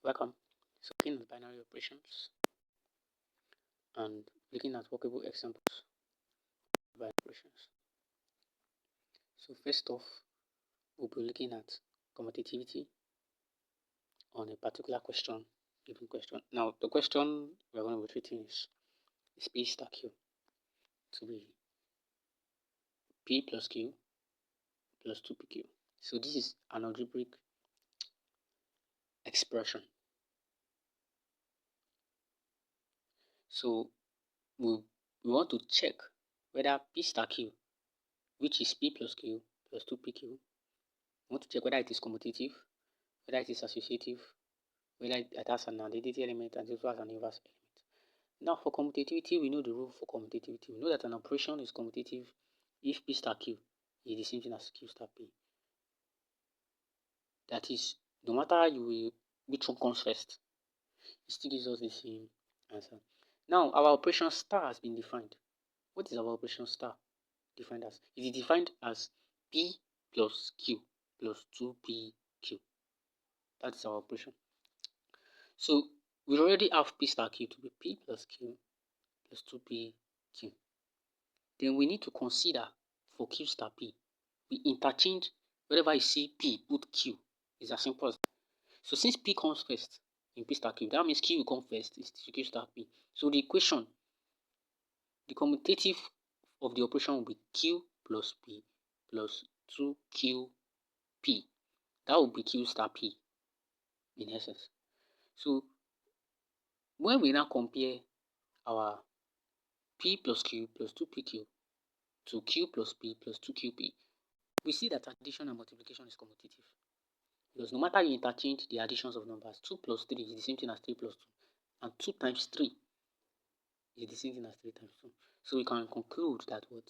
Welcome. So looking at binary operations and looking at workable examples of binary operations. So first off, we'll be looking at commutativity on a particular question, given question. Now the question we're going to be treating is P star Q to be P plus Q plus 2PQ. So this is an algebraic expression. So we want to check whether P star Q, which is P plus Q plus 2PQ, we want to check whether it is commutative, whether it is associative, whether it has an identity element and also has an inverse element. Now for commutativity, we know the rule for commutativity. We know that an operation is commutative if P star Q is the same thing as Q star P. That is, no matter which one comes first, it still gives us the same answer. Now our operation star has been defined. What is our operation star defined as? It is defined as P plus Q plus 2PQ. That is our operation. So we already have P star Q to be P plus Q plus 2PQ. Then we need to consider for Q star P. We interchange wherever you see P, put Q. It's as simple as that. So since P comes first in P star Q, that means Q will come first in Q star P. So the equation, the commutative of the operation will be Q plus P plus 2QP. That will be Q star P in essence. So when we now compare our P plus Q plus 2PQ to Q plus P plus 2QP, we see that addition and multiplication is commutative. Because no matter you interchange the additions of numbers, 2 plus 3 is the same thing as 3 plus 2. And 2 times 3 is the same thing as 3 times 2. So we can conclude that what?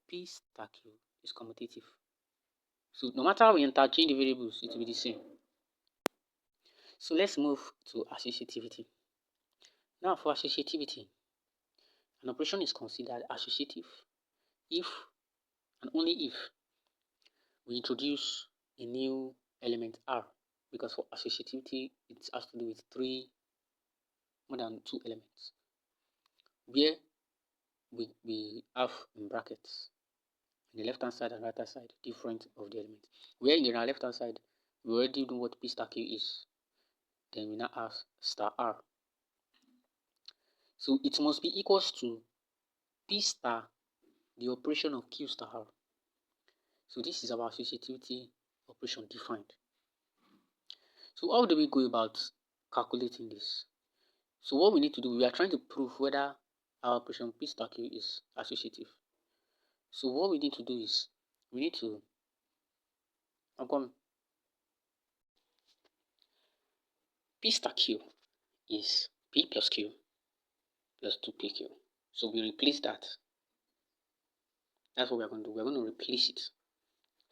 P star Q is commutative. So no matter how we interchange the variables, it will be the same. So let's move to associativity. Now for associativity, an operation is considered associative if and only if we introduce a new element R, because for associativity it has to do with more than 2 elements, where we have in brackets in the left hand side and right hand side different of the elements. Where in the left hand side we already know what P star Q is, then we now have star R. So it must be equals to P star the operation of Q star R. So this is our associativity operation defined. So how do we go about calculating this? So what we need to do, we are trying to prove whether our operation P star Q is associative. So what we need to do is, we need to P star Q is P plus Q plus 2PQ. So we replace that. That's what we're going to do. We're going to replace it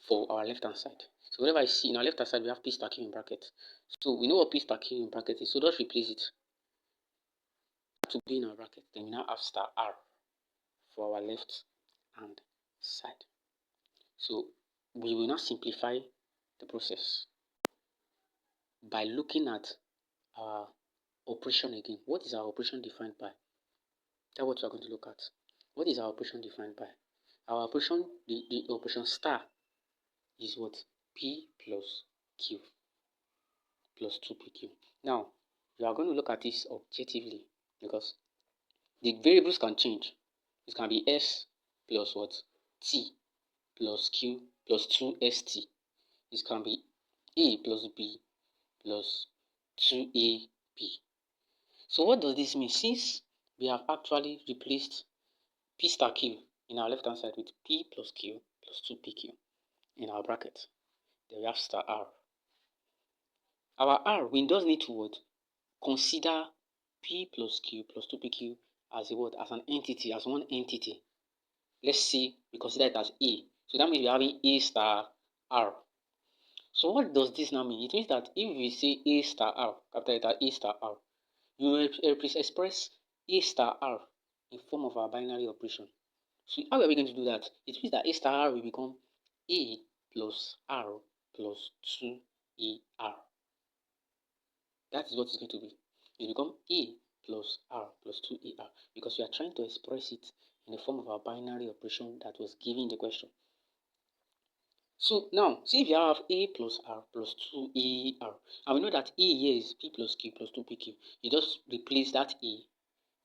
for our left hand side. So whenever I see in our left hand side, we have P star Q in bracket. So we know what P star Q in bracket is. So just replace it to be in our bracket. Then we now have star R for our left hand side. So we will now simplify the process by looking at our operation again. What is our operation defined by? That's what we are going to look at. What is our operation defined by? Our operation, the operation star is what? P plus Q plus 2PQ. Now, we are going to look at this objectively because the variables can change. It can be S plus what? T plus Q plus 2ST. This can be A plus B plus 2AB. So what does this mean? Since we have actually replaced P star Q in our left hand side with P plus Q plus 2PQ in our bracket, then we have star R. Our R, we just need to what? Consider P plus Q plus 2PQ as a what? As an entity, as one entity. Let's say we consider it as A. So that means we're having A star R. So what does this now mean? It means that if we say A star R, capital letter A star R, you will express A star R in form of our binary operation. So how are we going to do that? It means that A star R will become A plus R plus 2ER. That is what it's going to be. It become A plus R plus 2AR because we are trying to express it in the form of our binary operation that was given in the question. So now, see if you have A plus R plus 2AR, and we know that A here is P plus Q plus 2PQ. You just replace that A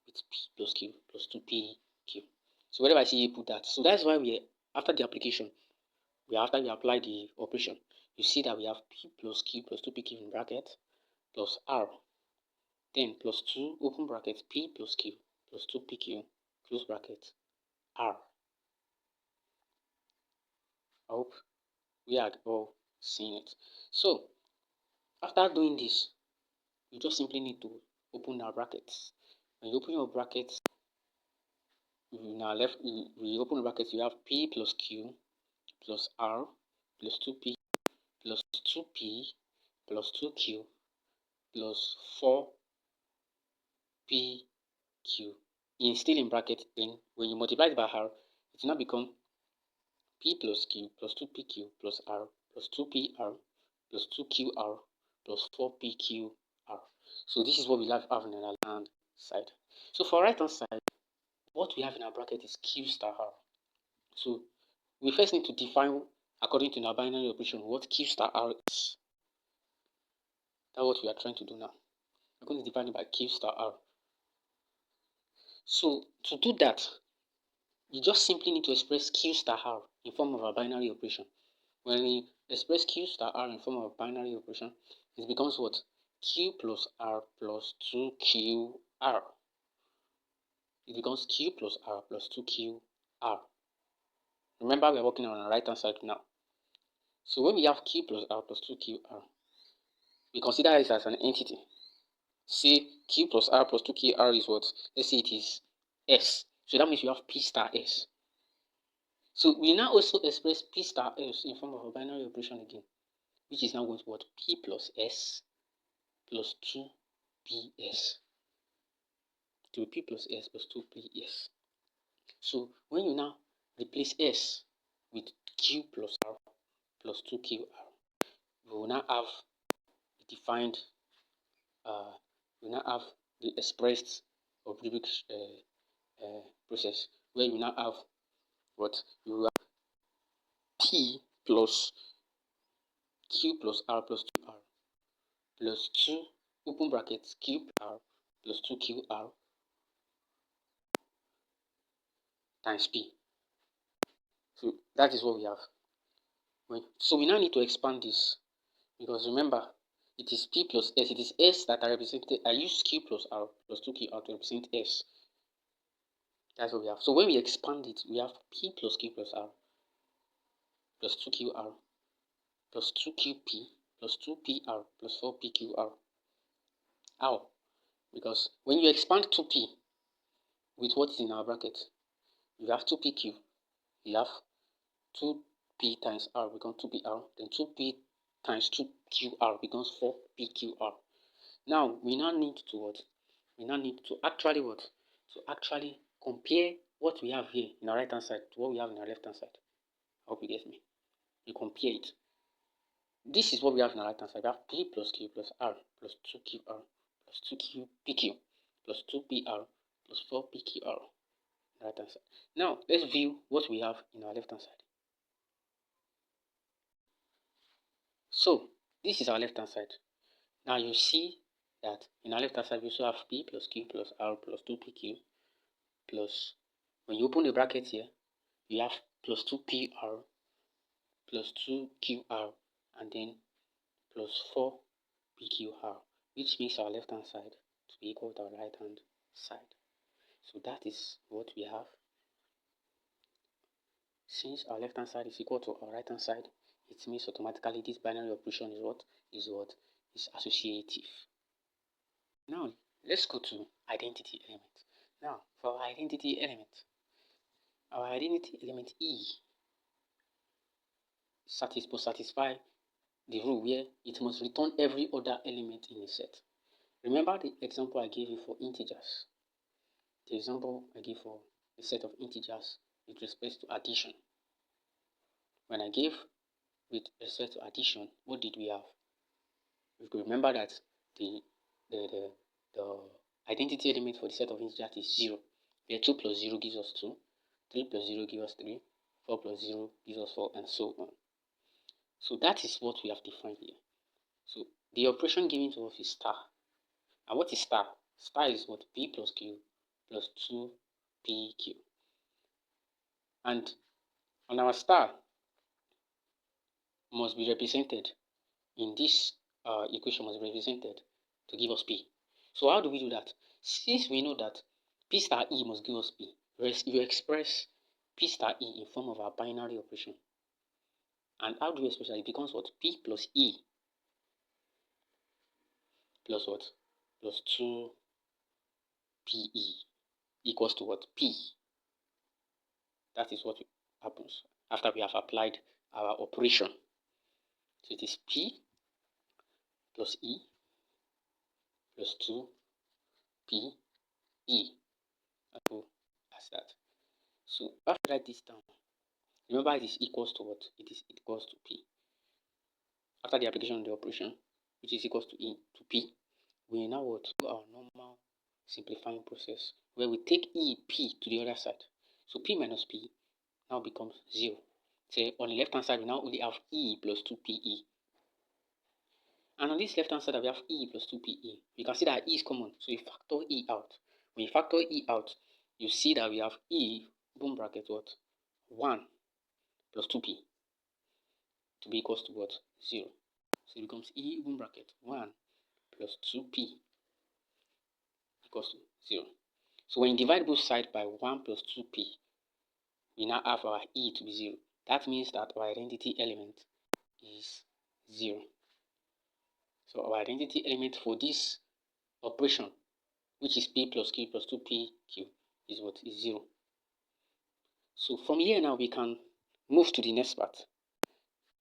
with P plus Q plus 2PQ. So wherever I see A, put that. So that's why after the application, after we apply the operation, you see that we have P plus Q plus 2PQ in bracket plus R, then plus 2 open bracket P plus Q plus 2PQ close bracket R. I hope we are all seeing it. So after doing this, you just simply need to open our brackets. When you open your brackets, we open the brackets, you have P plus Q plus R plus 2P plus 2P plus 2Q plus 4PQ. Still in bracket, then when you multiply it by R, it will now become P plus Q plus 2PQ plus R plus 2PR plus 2QR plus 4PQR. So this is what we have on the right hand side. So for right hand side, what we have in our bracket is Q star R. So we first need to define, according to our binary operation, what Q star R is. That's what we are trying to do now. We're going to define it by Q star R. So to do that, you just simply need to express Q star R in form of a binary operation. When we express Q star R in form of a binary operation, it becomes what? Q plus R plus 2QR. It becomes Q plus R plus 2QR. Remember, we are working on the right hand side now. So when we have Q plus R plus 2QR, we consider it as an entity. Say Q plus R plus 2QR is what? Let's say it is S. So that means we have P star S. So we now also express P star S in form of a binary operation again, which is now going to what? P plus S plus 2PS. To P plus S plus 2PS. So when you now replace S with Q plus R plus 2QR, we will now have defined, we now have the expressed algebraic process, where you now have what? You have P plus Q plus R plus 2R plus 2 open brackets Q plus R plus 2QR times P. So that is what we have. So we now need to expand this, because remember, it is P plus S. It is S that I represented. I use Q plus R plus 2QR to represent S. That's what we have. So when we expand it, we have P plus Q plus R plus 2QR plus 2QP plus 2PR plus 4PQR. How? Because when you expand 2P with what is in our bracket, you have 2PQ, you have 2P times R becomes 2PR, then 2P times 2QR becomes 4PQR. Now we now need to what? We now need to actually what? To actually compare what we have here in our right hand side to what we have in our left hand side. I hope you get me. You compare it. This is what we have in our right hand side. We have P plus Q plus R plus 2QR plus 2QPQ plus 2PR plus 4PQR. Right hand side. Now let's view what we have in our left hand side. So this is our left hand side. Now you see that in our left hand side we also have P plus Q plus R plus 2PQ plus, when you open the bracket here, you have plus 2PR plus 2QR and then plus 4PQR, which makes our left hand side to be equal to our right hand side. So that is what we have. Since our left hand side is equal to our right hand side, it means automatically this binary operation is what? Is associative. Now let's go to identity element. Now for our identity element E satisfy the rule where it must return every other element in a set. Remember the example I gave you for integers. The example I gave for a set of integers with respect to addition. When I gave with respect to addition, what did we have? We could remember that the the identity element for the set of integers, that is 0. Where 2 plus 0 gives us 2, 3 plus 0 gives us 3, 4 plus 0 gives us 4, and so on. So that is what we have defined here. So the operation given to us is star. And what is star? Star is what? P plus Q plus 2PQ. And on our star must be represented in this equation must be represented to give us P. So how do we do that? Since we know that P star E must give us P, you express P star E in form of our binary operation. And how do we express that? It becomes what? P plus E plus what? Plus 2PE equals to what? P. That is what happens after we have applied our operation. So it is P plus E plus 2PE. As that. So after I write this down, remember it is equals to what? It is equals to P. After the application of the operation, which is equals to E to P, we now what? Do our normal simplifying process where we take P to the other side. So P minus P now becomes 0. So on the left hand side, we now only have E plus 2PE. And on this left hand side, we have E plus 2PE. You can see that E is common, so you factor E out. When you factor E out, you see that we have E, boom bracket what? 1 plus 2P to be equals to what? 0. So it becomes E, boom bracket 1 plus 2P equals to 0. So when you divide both sides by 1 plus 2P, we now have our E to be 0. That means that our identity element is 0. So our identity element for this operation, which is P plus Q plus 2PQ, is what? Is 0. So from here now we can move to the next part.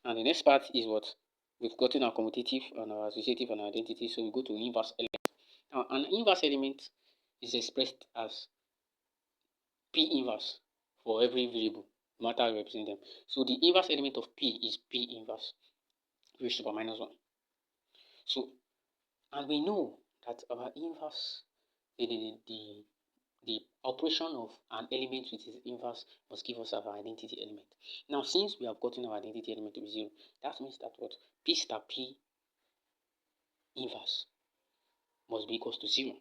And the next part is what? We've gotten our commutative and our associative and our identity, so we go to inverse element. Now an inverse element is expressed as P inverse for every variable, no matter how you represent them. So the inverse element of P is P inverse raised to the power minus 1. So, and we know that our inverse, the operation of an element with its inverse must give us our identity element. Now, since we have gotten our identity element to be 0, that means that what? P star P inverse must be equals to 0.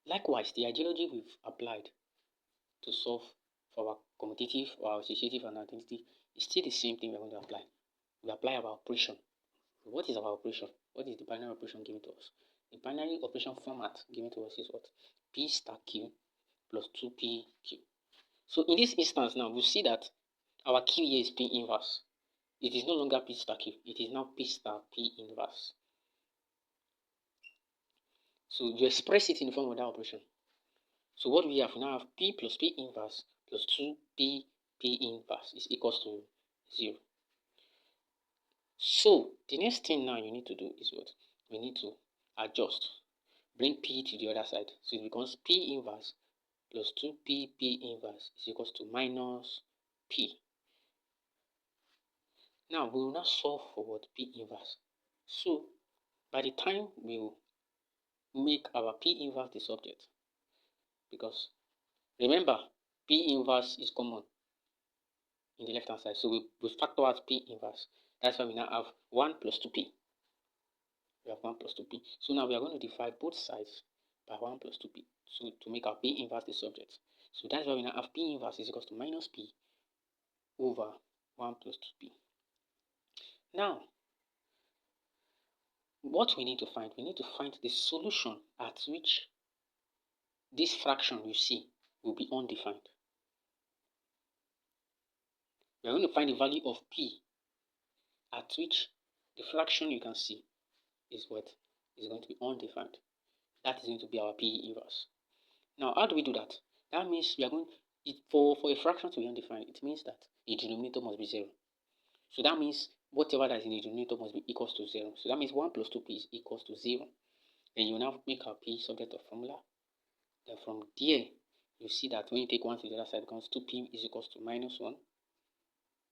Likewise, the ideology we've applied to solve for our commutative or our associative and identity is still the same thing we're going to apply. We apply our operation. What is our operation? What is the binary operation given to us? The binary operation format given to us is what? P star Q plus 2PQ. So in this instance now, we see that our Q here is P inverse. It is no longer P star Q. It is now P star P inverse. So you express it in the form of that operation. So what we have now have P plus P inverse plus 2P P inverse is equals to 0. So the next thing now you need to do is what? We need to adjust. Bring P to the other side. So it becomes P inverse plus 2P P inverse is equals to minus P. Now we will now solve for what? P inverse. So by the time we will make our P inverse the subject, because remember P inverse is common in the left hand side, so we factor out P inverse. That's why we now have 1 plus 2P. We have 1 plus 2P. So now we are going to divide both sides by 1 plus 2P. So to make our P inverse the subject. So that's why we now have P inverse is equals to minus P over 1 plus 2P. Now, what we need to find the solution at which this fraction you see will be undefined. We are going to find the value of P at which the fraction you can see is what is going to be undefined. That is going to be our P inverse. Now, how do we do that? That means we are going for a fraction to be undefined, it means that the denominator must be 0. So that means whatever that is in the denominator must be equals to 0. So that means 1 plus 2P is equals to 0. Then you now make our P subject of formula. Then from there, you see that when you take 1 to the other side, it becomes 2P is equals to minus 1.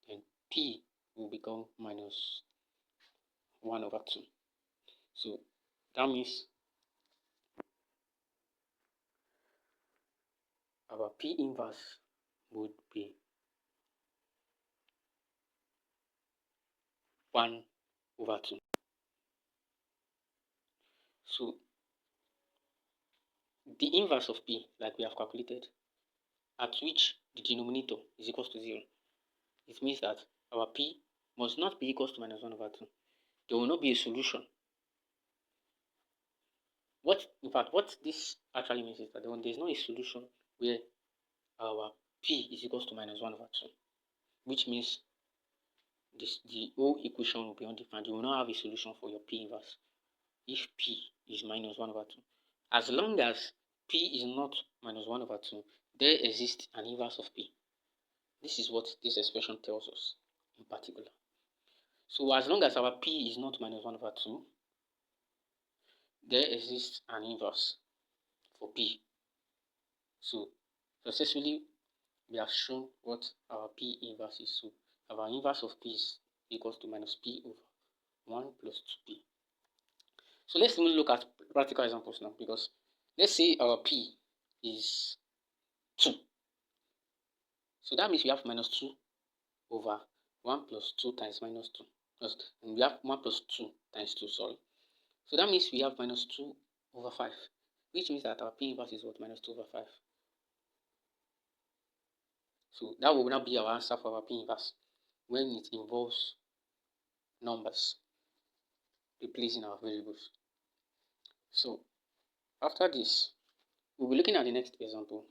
Then P will become minus 1 over 2. So that means our P inverse would be 1/2. So the inverse of P, like we have calculated, at which the denominator is equal to 0, it means that our P must not be equal to -1/2. There will not be a solution. What this actually means is that there's not a solution where our P is equal to -1/2, which means the whole equation will be undefined. You will not have a solution for your P inverse if P is -1/2. As long as P is not -1/2, there exists an inverse of P. This is what this expression tells us in particular. So as long as our P is not -1/2, there exists an inverse for P. So successfully we have shown what our P inverse is. So our inverse of P is equals to -P over 1 plus 2P. So let's even look at practical examples now, because let's say our P is 2. So that means we have -2 over 1 plus 2 times -2. And we have 1 plus 2 times 2, sorry. So that means we have -2 over 5, which means that our P inverse is what? -2 over 5. So that will now be our answer for our P inverse when it involves numbers replacing our variables. So after this, we'll be looking at the next example,